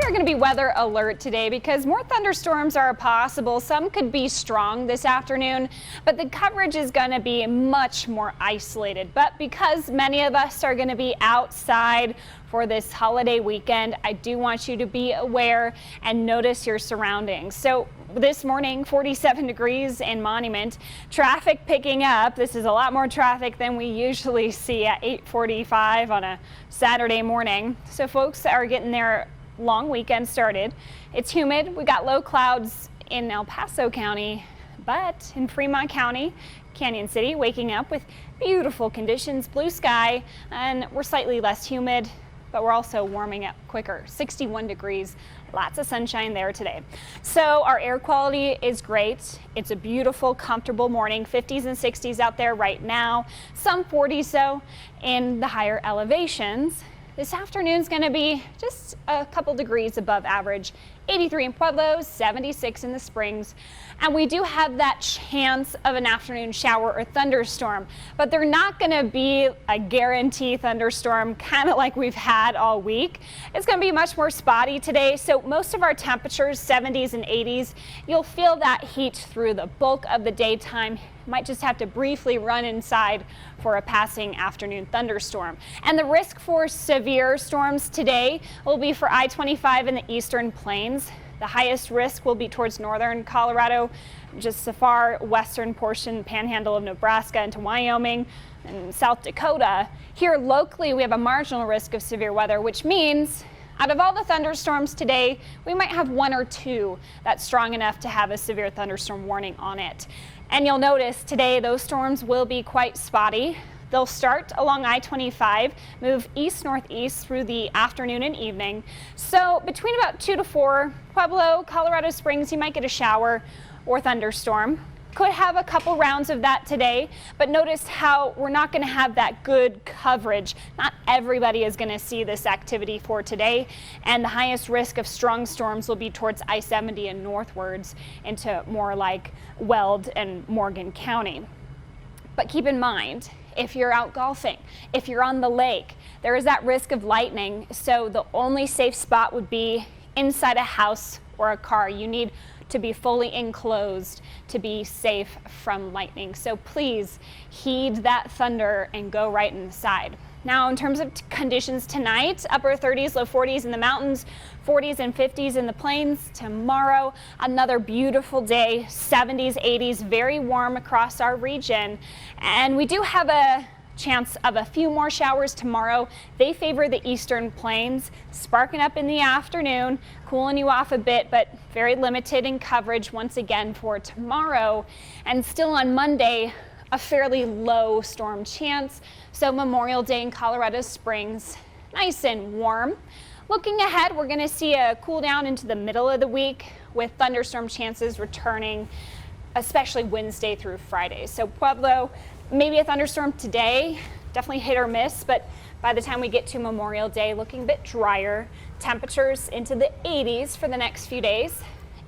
are going to be weather alert today because more thunderstorms are possible. Some could be strong this afternoon, but the coverage is going to be much more isolated. But because many of us are going to be outside for this holiday weekend, I do want you to be aware and notice your surroundings. So this morning, 47 degrees in Monument. Traffic picking up. This is a lot more traffic than we usually see at 8:45 on a Saturday morning. So folks are getting their long weekend started. It's humid. We got low clouds in El Paso County, but in Fremont County, Canyon City, waking up with beautiful conditions, blue sky, and we're slightly less humid, but we're also warming up quicker. 61 degrees, lots of sunshine there today. So our air quality is great. It's a beautiful, comfortable morning. 50s and 60s out there right now. Some 40s though in the higher elevations. This afternoon's going to be just a couple degrees above average. 83 in Pueblo, 76 in the Springs. And we do have that chance of an afternoon shower or thunderstorm, but they're not going to be a guarantee thunderstorm, kind of like we've had all week. It's going to be much more spotty today. So most of our temperatures, 70s and 80s, you'll feel that heat through the bulk of the daytime. Might just have to briefly run inside for a passing afternoon thunderstorm. And the risk for severe storms today will be for I-25 in the eastern plains. The highest risk will be towards northern Colorado, just the far western portion, panhandle of Nebraska into Wyoming and South Dakota. Here locally, we have a marginal risk of severe weather, which means out of all the thunderstorms today, we might have one or two that's strong enough to have a severe thunderstorm warning on it. And you'll notice today those storms will be quite spotty. They'll start along I-25, move east-northeast through the afternoon and evening. So between about 2 to 4, Pueblo, Colorado Springs, you might get a shower or thunderstorm. Could have a couple rounds of that today, but notice how we're not going to have that good coverage. Not everybody is going to see this activity for today, and the highest risk of strong storms will be towards I-70 and northwards into more like Weld and Morgan County. But keep in mind, if you're out golfing, if you're on the lake, there is that risk of lightning, so the only safe spot would be inside a house or a car. You need to be fully enclosed to be safe from lightning. So please heed that thunder and go right inside. Now in terms of conditions tonight, upper 30s, low 40s in the mountains, 40s and 50s in the plains. Tomorrow, another beautiful day, 70s, 80s, very warm across our region. And we do have a chance of a few more showers tomorrow. They favor the eastern plains, sparking up in the afternoon, cooling you off a bit, but very limited in coverage once again for tomorrow. And still on Monday, a fairly low storm chance. So Memorial Day in Colorado Springs, nice and warm. Looking ahead, we're going to see a cool down into the middle of the week with thunderstorm chances returning, especially Wednesday through Friday. So Pueblo, maybe a thunderstorm today, definitely hit or miss, but by the time we get to Memorial Day, looking a bit drier. Temperatures into the 80s for the next few days.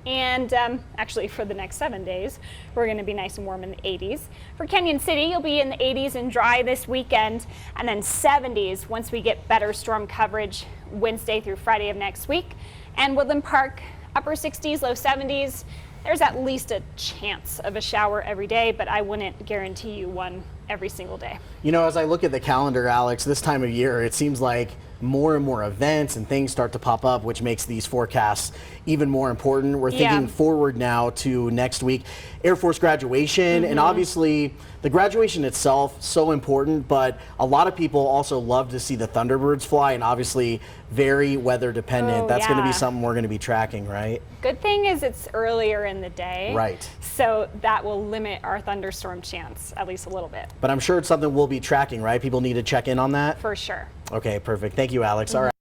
And actually for the next 7 days, we're going to be nice and warm in the 80s. For Canyon City, you'll be in the 80s and dry this weekend, and then 70s once we get better storm coverage Wednesday through Friday of next week. And Woodland Park, upper 60s, low 70s. There's at least a chance of a shower every day, but I wouldn't guarantee you one every single day. You know, as I look at the calendar, Alex, this time of year, it seems like more and more events and things start to pop up, which makes these forecasts even more important. We're thinking forward now to next week, Air Force graduation, and obviously the graduation itself, so important, but a lot of people also love to see the Thunderbirds fly, and obviously very weather dependent. That's going to be something we're going to be tracking, right? Good thing is it's earlier in the day. Right. So that will limit our thunderstorm chance at least a little bit. But I'm sure it's something we'll be tracking, right? People need to check in on that? For sure. Okay, perfect. Thank you, Alex. All right.